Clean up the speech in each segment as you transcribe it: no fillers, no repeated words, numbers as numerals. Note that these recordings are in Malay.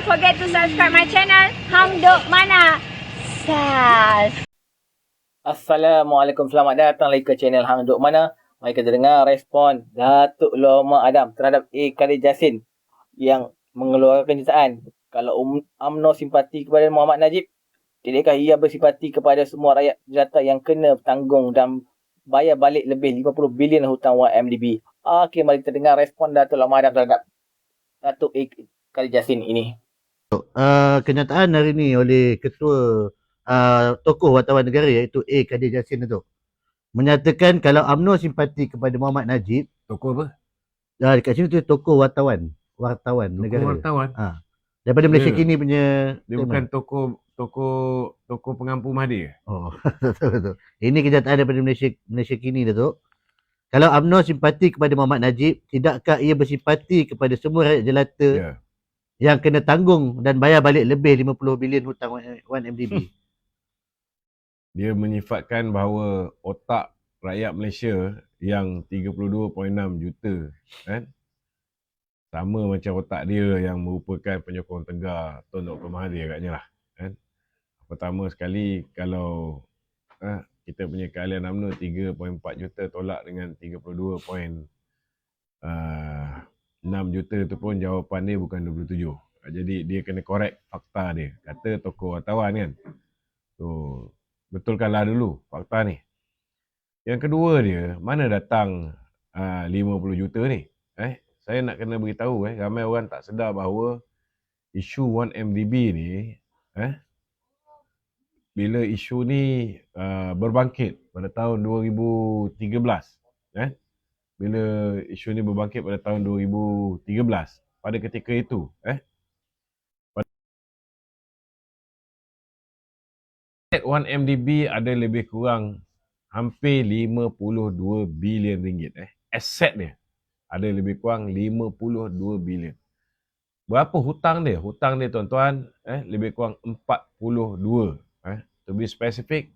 forget to subscribe my channel Hang Duk Mana. Sas. Assalamualaikum, selamat datang lagi ke channel Hang Duk Mana. Mari kita dengar respon Datuk Loma Adam terhadap A. Khalid Jassin yang mengeluarkan kenyataan kalau UMNO simpati kepada Muhammad Najib, tidakkah ia bersifati kepada semua rakyat jelata yang kena tanggung dan bayar balik lebih 50 bilion hutang YMDB. Okey, mari kita dengar respon Datuk Loma Adam terhadap Datuk A. Khalid Jassin ini. Kenyataan hari ini oleh ketua tokoh wartawan negara iaitu A. Khalid Jassin itu menyatakan kalau UMNO simpati kepada Muhammad Najib. Tokoh apa? Dekat sini tu tokoh wartawan Tokoh negara. wartawan. Daripada Malaysia Ya. Kini punya. Dia bukan tokoh pengampu Mahdi ke? Oh, betul. Ini kenyataan daripada Malaysia Kini, Datuk. Kalau UMNO simpati kepada Muhammad Najib, tidakkah ia bersifati kepada semua rakyat jelata Ya. yang kena tanggung dan bayar balik lebih 50 bilion hutang 1MDB? Dia menyifatkan bahawa otak rakyat Malaysia yang 32.6 juta kan, sama macam otak dia yang merupakan penyokong tegar Tun Dr. Mahathir agaknya lah kan. Pertama sekali, kalau kita punya keahlian UMNO 3.4 juta tolak dengan 32.6 juta tu pun jawapan dia bukan 27. Jadi dia kena korek fakta dia. Kata tokoh wartawan kan. So, betulkanlah dulu fakta ni. Yang kedua dia, mana datang 50 juta ni? Saya nak kena beritahu ramai orang tak sedar bahawa isu 1MDB ni bila isu ni berbangkit pada tahun 2013, bila isu ni berbangkit pada tahun 2013, pada ketika itu, 1MDB ada lebih kurang hampir 52 bilion ringgit. Aset dia ada lebih kurang 52 bilion. Berapa hutang dia? Hutang dia tuan-tuan, lebih kurang 42. To be specific,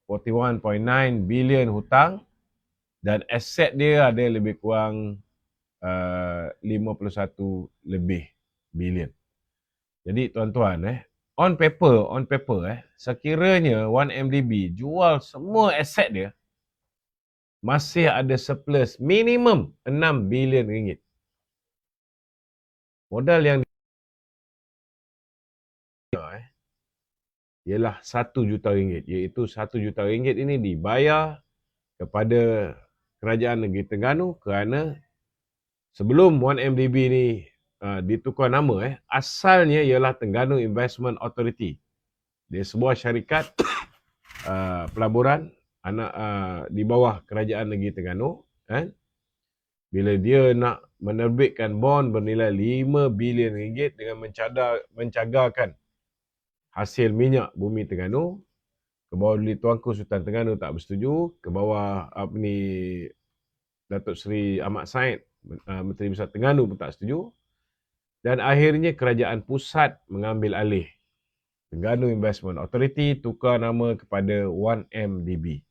41.9 bilion hutang dan aset dia ada lebih kurang 51 lebih bilion. Jadi tuan-tuan, on paper, sekiranya 1MDB jual semua aset dia, masih ada surplus minimum 6 bilion ringgit. Modal yang ialah 1 juta ringgit, iaitu 1 juta ringgit ini dibayar kepada kerajaan negeri Terengganu kerana sebelum 1MDB ni ditukar nama, asalnya ialah Terengganu Investment Authority. Dia sebuah syarikat pelaburan di bawah kerajaan negeri Terengganu. Bila dia nak menerbitkan bond bernilai 5 bilion ringgit dengan mencagarkan hasil minyak bumi Terengganu, ke bawah Duli Tuanku Sultan Terengganu tak bersetuju, ke bawah Datuk Seri Ahmad Said, Menteri Besar Terengganu pun tak setuju, dan akhirnya kerajaan pusat mengambil alih Terengganu Investment Authority, tukar nama kepada 1MDB.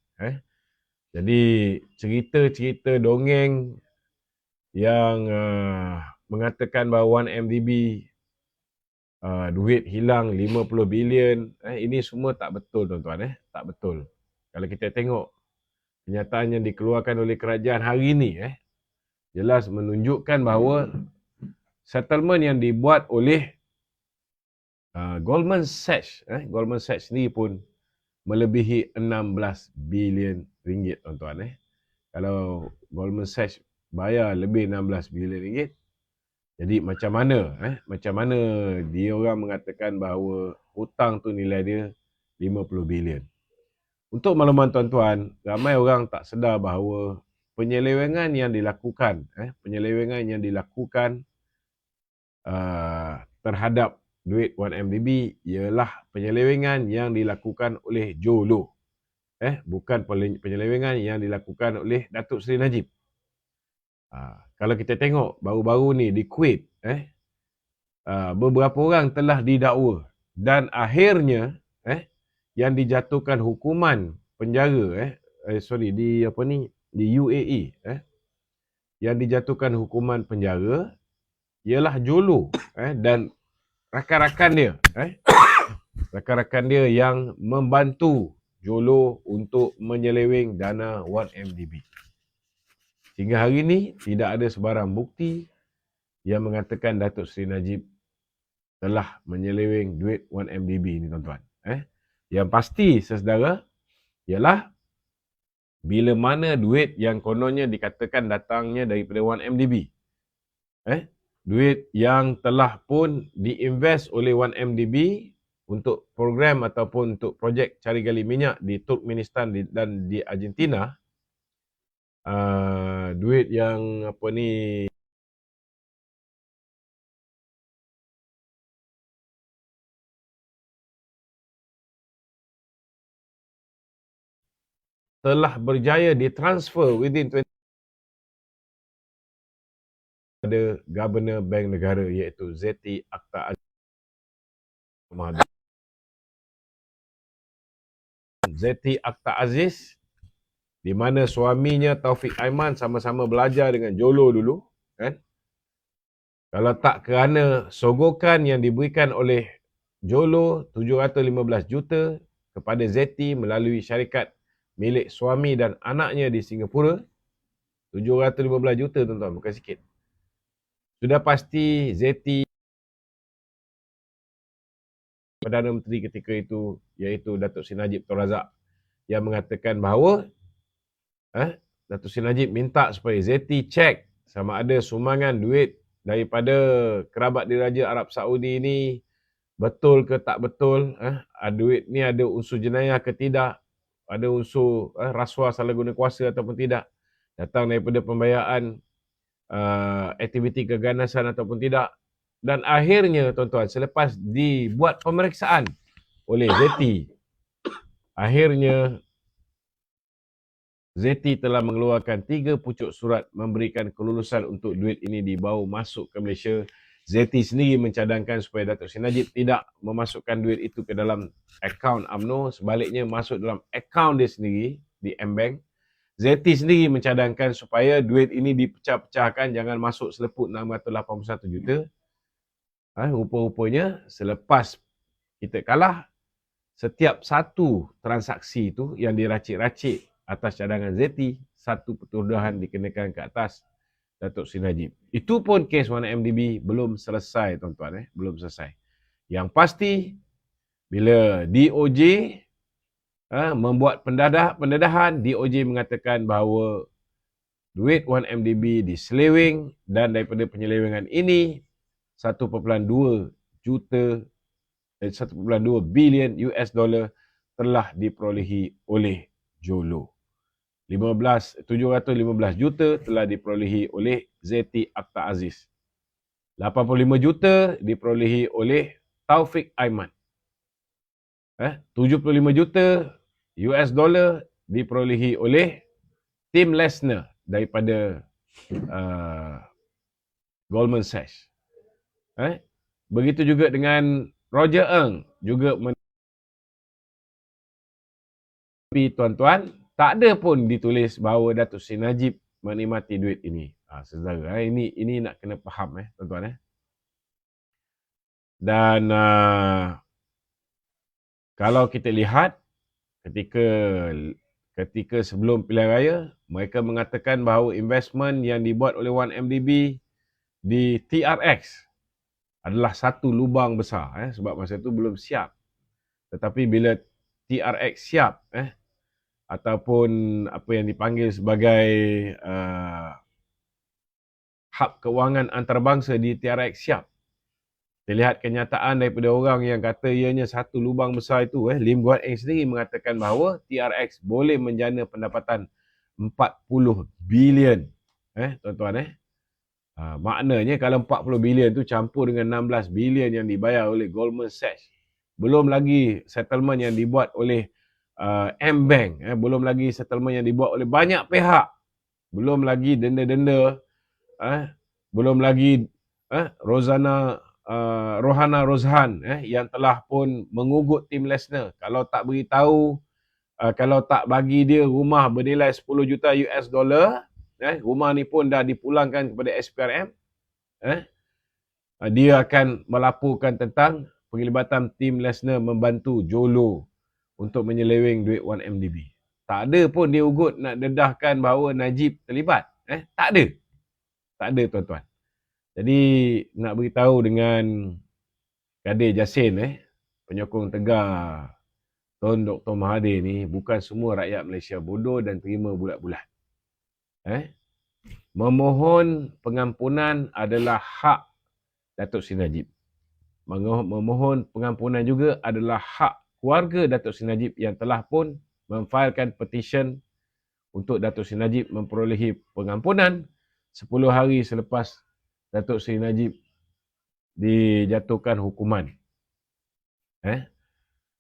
Jadi cerita-cerita dongeng yang mengatakan bahawa 1MDB duit hilang 50 bilion, ini semua tak betul tuan-tuan. Tak betul. Kalau kita tengok kenyataan yang dikeluarkan oleh kerajaan hari ini, jelas menunjukkan bahawa settlement yang dibuat oleh Goldman Sachs, Goldman Sachs ni pun melebihi 16 bilion ringgit tuan-tuan. Kalau Goldman Sachs bayar lebih 16 bilion ringgit, jadi macam mana dia orang mengatakan bahawa hutang tu nilai dia 50 bilion. Untuk makluman tuan-tuan, ramai orang tak sedar bahawa penyelewengan yang dilakukan terhadap duit 1MDB ialah penyelewengan yang dilakukan oleh Joe Low. Bukan penyelewengan yang dilakukan oleh Datuk Seri Najib. Kalau kita tengok baru-baru ni di Kuwait, beberapa orang telah didakwa dan akhirnya yang dijatuhkan hukuman penjara di UAE, yang dijatuhkan hukuman penjara ialah Jolo dan rakan-rakan dia, rakan-rakan dia yang membantu Jolo untuk menyeleweng dana 1MDB. Sehingga hari ini tidak ada sebarang bukti yang mengatakan Datuk Seri Najib telah menyeleweng duit 1MDB ni, tuan-tuan. Yang pasti, saudara, ialah bila mana duit yang kononnya dikatakan datangnya daripada 1MDB, duit yang telah pun diinvest oleh 1MDB untuk program ataupun untuk projek cari gali minyak di Turkmenistan dan di Argentina, duit yang apa ni telah berjaya ditransfer within 20 pada Governor Bank Negara iaitu Zeti Akhtar Aziz. Zeti Akhtar Aziz, di mana suaminya Taufik Aiman sama-sama belajar dengan Jolo dulu, kan? Kalau tak kerana sogokan yang diberikan oleh Jolo 715 juta kepada Zeti melalui syarikat milik suami dan anaknya di Singapura, 715 juta, tuan-tuan, bukan sikit. Sudah pasti Zeti Perdana Menteri ketika itu, iaitu Datuk Seri Najib Tun Razak, yang mengatakan bahawa Datuk Seri Najib minta supaya Zeti cek sama ada sumbangan duit daripada kerabat diraja Arab Saudi ini betul ke tak betul, duit ni ada unsur jenayah ke tidak, ada unsur rasuah salah guna kuasa ataupun tidak, datang daripada pembiayaan aktiviti keganasan ataupun tidak. Dan akhirnya, tuan-tuan, selepas dibuat pemeriksaan oleh Zeti, akhirnya Zeti telah mengeluarkan 3 pucuk surat memberikan kelulusan untuk duit ini dibawa masuk ke Malaysia. Zeti sendiri mencadangkan supaya Datuk Seri Najib tidak memasukkan duit itu ke dalam akaun UMNO, sebaliknya masuk dalam akaun dia sendiri di M-Bank. Zeti sendiri mencadangkan supaya duit ini dipecah-pecahkan, jangan masuk seleput 681 juta. Rupa-rupanya selepas kita kalah, setiap satu transaksi itu yang diracik-racik atas cadangan Zeti, satu pertuduhan dikenakan ke atas Datuk Seri Najib. Itu pun kes 1MDB belum selesai, tuan-tuan. Belum selesai. Yang pasti, bila DOJ membuat pendedahan, DOJ mengatakan bahawa duit 1MDB diseleweng dan daripada penyelewengan ini 1.2 bilion US dollar telah diperolehi oleh Jolo. 715 juta telah diperolehi oleh Zeti Akhtar Aziz. 85 juta diperolehi oleh Taufik Aiman. 75 juta US dollar diperolehi oleh Tim Lesner daripada Goldman Sachs. Begitu juga dengan Roger Ng juga tapi, tuan-tuan, tak ada pun ditulis bahawa Datuk Seri Najib menikmati duit ini. Saudara, ini nak kena faham, tuan-tuan. Dan kalau kita lihat ketika sebelum pilihan raya, mereka mengatakan bahawa investment yang dibuat oleh 1MDB di TRX adalah satu lubang besar, sebab masa itu belum siap. Tetapi bila TRX siap, ataupun apa yang dipanggil sebagai hub kewangan antarabangsa di TRX siap, kita lihat kenyataan daripada orang yang kata ianya satu lubang besar itu, Lim Guat Eng sendiri mengatakan bahawa TRX boleh menjana pendapatan 40 bilion, tuan-tuan. Maknanya kalau 40 bilion tu campur dengan 16 bilion yang dibayar oleh Goldman Sachs, belum lagi settlement yang dibuat oleh M-Bank, belum lagi settlement yang dibuat oleh banyak pihak, belum lagi denda-denda, belum lagi Rohana Rozhan yang telah pun mengugut Tim Lesner. Kalau tak beritahu, kalau tak bagi dia rumah bernilai 10 juta US dollar, rumah ni pun dah dipulangkan kepada SPRM. dia akan melaporkan tentang penglibatan tim Lesnar membantu Jolo untuk menyeleweng duit 1MDB. Tak ada pun dia ugut nak dedahkan bahawa Najib terlibat. Tak ada. Tak ada, tuan-tuan. Jadi nak beritahu dengan Kadir Jassin, penyokong tegar Tun Dr. Mahathir ni, bukan semua rakyat Malaysia bodoh dan terima bulat-bulat. Memohon pengampunan adalah hak Datuk Seri Najib. Memohon pengampunan juga adalah hak keluarga Datuk Seri Najib yang telah pun memfailkan petition untuk Datuk Seri Najib memperolehi pengampunan 10 hari selepas Datuk Seri Najib dijatuhkan hukuman.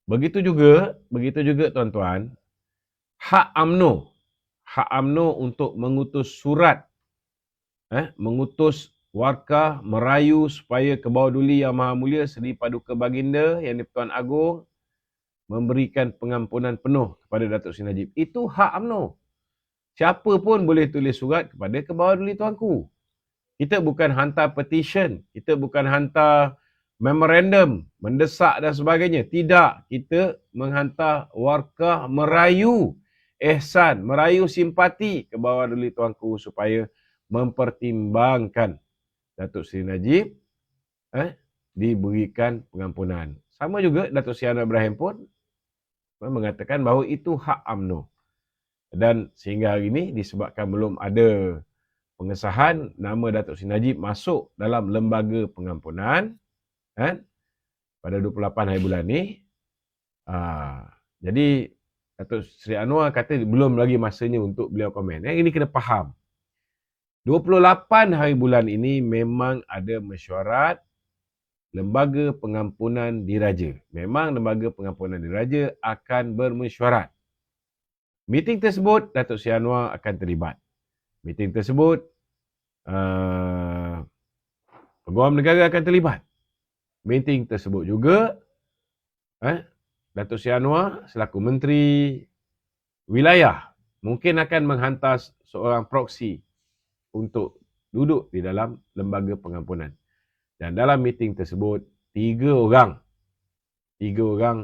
Begitu juga tuan-tuan, hak UMNO untuk mengutus surat, mengutus warkah merayu supaya Kebawah Duli Yang Maha Mulia Seri Paduka Baginda Yang di-Pertuan Agong memberikan pengampunan penuh kepada Datuk Seri Najib. Itu hak UMNO. Siapa pun boleh tulis surat kepada Kebawah Duli Tuanku. Kita bukan hantar petition, kita bukan hantar memorandum, mendesak dan sebagainya. Tidak, kita menghantar warkah merayu ihsan, merayu simpati Kebawah Duli Tuanku supaya mempertimbangkan Datuk Seri Najib diberikan pengampunan. Sama juga Datuk Seri Anwar Ibrahim pun mengatakan bahawa itu hak UMNO. Dan sehingga hari ini disebabkan belum ada pengesahan, nama Datuk Seri Najib masuk dalam lembaga pengampunan pada 28 hari bulan ni. Jadi Datuk Seri Anwar kata belum lagi masanya untuk beliau komen. Ini kena faham. 28 hari bulan ini memang ada mesyuarat Lembaga Pengampunan Diraja. Memang Lembaga Pengampunan Diraja akan bermesyuarat. Meeting tersebut Datuk Seri Anwar akan terlibat. Meeting tersebut Peguam Negara akan terlibat. Meeting tersebut juga Datuk Seri Anwar selaku Menteri Wilayah mungkin akan menghantar seorang proksi untuk duduk di dalam Lembaga Pengampunan. Dan dalam meeting tersebut, 3 orang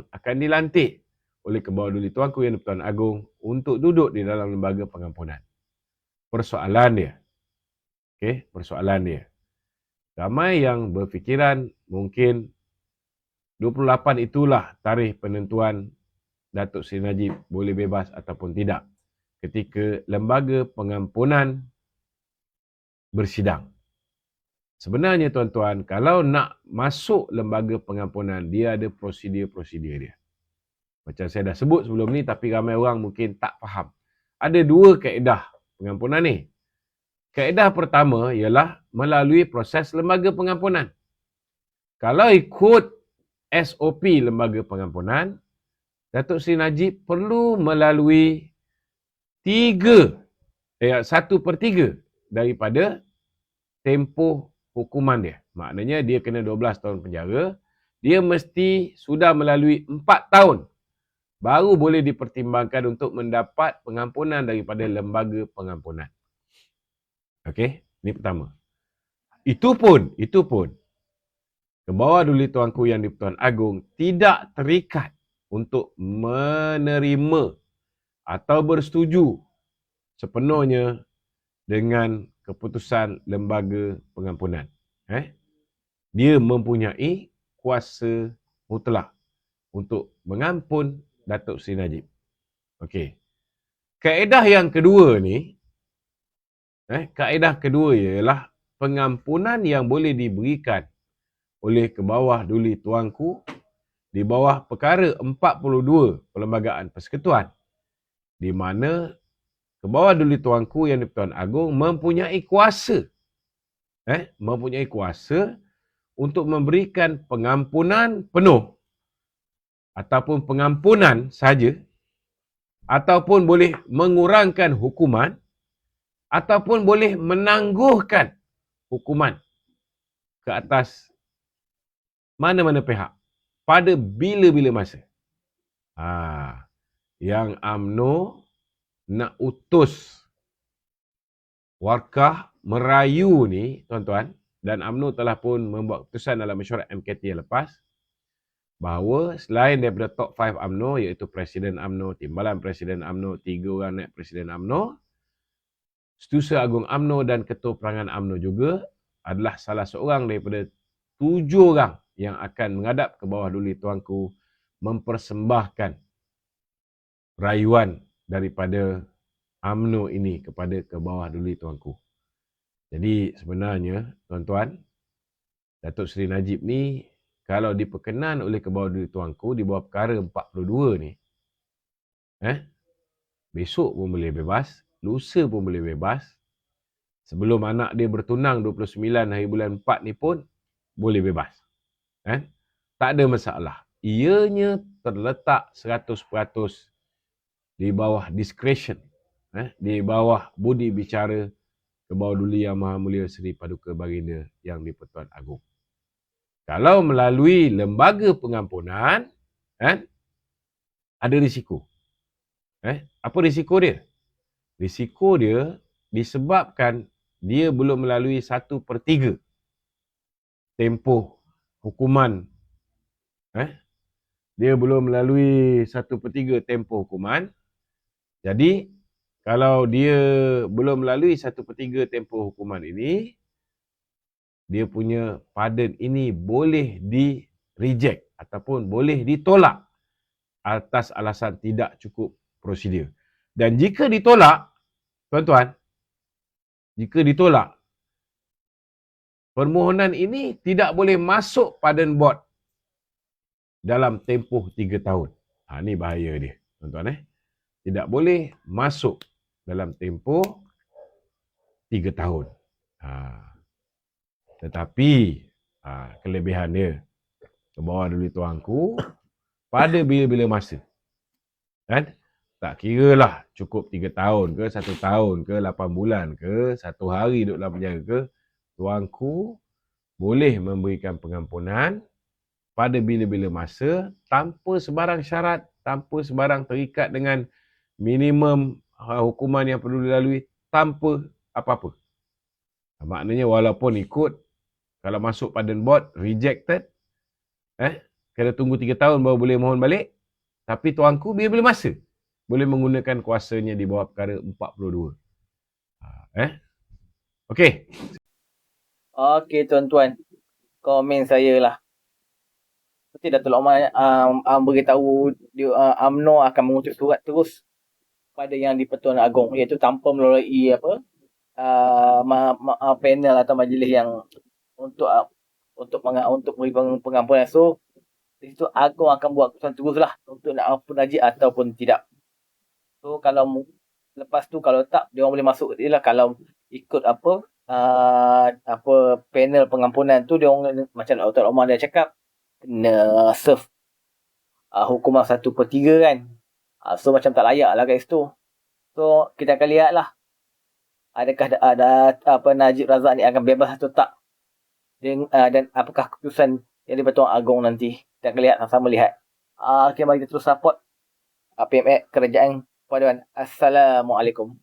akan dilantik oleh Kebawah Duli Tuanku Yang di-Pertuan Agong untuk duduk di dalam Lembaga Pengampunan. Persoalan dia. Ramai yang berfikiran mungkin 28 itulah tarikh penentuan Datuk Seri Najib boleh bebas ataupun tidak ketika Lembaga Pengampunan bersidang. Sebenarnya tuan-tuan, kalau nak masuk Lembaga Pengampunan, dia ada prosedur-prosedur dia. Macam saya dah sebut sebelum ni, tapi ramai orang mungkin tak faham. Ada 2 kaedah pengampunan ni. Kaedah pertama ialah melalui proses Lembaga Pengampunan. Kalau ikut SOP Lembaga Pengampunan, Datuk Seri Najib perlu melalui 1/3 daripada tempoh hukuman dia. Maknanya dia kena 12 tahun penjara, dia mesti sudah melalui 4 tahun baru boleh dipertimbangkan untuk mendapat pengampunan daripada Lembaga Pengampunan. Okey, ini pertama. Itu pun Kebawah Duli Tuanku Yang di-Pertuan Agong tidak terikat untuk menerima atau bersetuju sepenuhnya dengan keputusan Lembaga Pengampunan. Dia mempunyai kuasa mutlak untuk mengampun Datuk Seri Najib. Okey. Kaedah yang kedua ni, kaedah kedua ialah pengampunan yang boleh diberikan oleh Kebawah Duli Tuanku di bawah perkara 42 Perlembagaan Persekutuan, di mana Kebawah Duli Tuanku Yang di-Pertuan Agong mempunyai kuasa untuk memberikan pengampunan penuh ataupun pengampunan saja, ataupun boleh mengurangkan hukuman, ataupun boleh menangguhkan hukuman ke atas mana-mana pihak pada bila-bila masa. Yang UMNO nak utus warkah merayu ni, tuan-tuan, dan UMNO telah pun membuat keputusan dalam mesyuarat MKT yang lepas bahawa selain daripada top 5 UMNO iaitu Presiden UMNO, Timbalan Presiden UMNO, 3 orang naib Presiden UMNO, Setiausaha Agung UMNO dan Ketua Perangan UMNO juga adalah salah seorang daripada 7 orang yang akan menghadap ke bawah Duli Tuanku mempersembahkan rayuan daripada UMNO ini kepada ke bawah Duli Tuanku. Jadi sebenarnya tuan-tuan, Datuk Seri Najib ni kalau diperkenan oleh ke bawah Duli Tuanku di bawah perkara 42 ni, besok pun boleh bebas, lusa pun boleh bebas. Sebelum anak dia bertunang 29 hari bulan 4 ni pun boleh bebas. Tak ada masalah. Ianya terletak 100% di bawah discretion, di bawah budi bicara ke bawah Duli Yang Maha Mulia Seri Paduka Baginda Yang di-Pertuan Agong. Kalau melalui lembaga pengampunan, ada risiko. Apa risiko dia? Risiko dia disebabkan dia belum melalui 1/3 tempoh hukuman. Dia belum melalui 1/3 tempoh hukuman. Jadi, kalau dia belum melalui 1/3 tempoh hukuman ini, dia punya pardon ini boleh di-reject ataupun boleh ditolak atas alasan tidak cukup prosedur. Dan jika ditolak, tuan-tuan, jika ditolak, permohonan ini tidak boleh masuk pardon board dalam tempoh 3 tahun. Ini bahaya dia, tuan-tuan. Tidak boleh masuk dalam tempoh 3 tahun. Tetapi kelebihan dia ke bawah Duli Tuanku pada bila-bila masa. Tak kira lah cukup 3 tahun ke, 1 tahun ke, 8 bulan ke, 1 hari duduk dalam penjara ke, Tuanku boleh memberikan pengampunan pada bila-bila masa tanpa sebarang syarat, tanpa sebarang terikat dengan minimum hukuman yang perlu dilalui, tanpa apa-apa. Maknanya walaupun ikut, kalau masuk pardon board, rejected, kena tunggu 3 tahun baru boleh mohon balik, tapi Tuanku bila-bila masa boleh menggunakan kuasanya di bawah perkara 42. Okey. Okey tuan-tuan, komen saya lah. Seperti Datuk Lokman beritahu UMNO akan mengutus surat terus pada yang di-Pertuan Agong, iaitu tanpa melalui panel atau majlis yang untuk beri pengampunan. So di situ Agong akan buat keputusan teruslah untuk nak ampun Najib ataupun tidak. So kalau lepas tu kalau tak, dia orang boleh masuk dia lah. Kalau ikut panel pengampunan tu, dia orang macam Datuk Omar dah cakap, kena serve hukuman 1/3 kan. So macam tak layak lah kat situ. So kita akan lihat lah, adakah Najib Razak ni akan bebas atau tak, dan apakah keputusan yang di-Pertuan Agong nanti. Kita akan lihat, sama-sama lihat. Okay, mari kita terus support PMX Kerajaan Paduan. Assalamualaikum.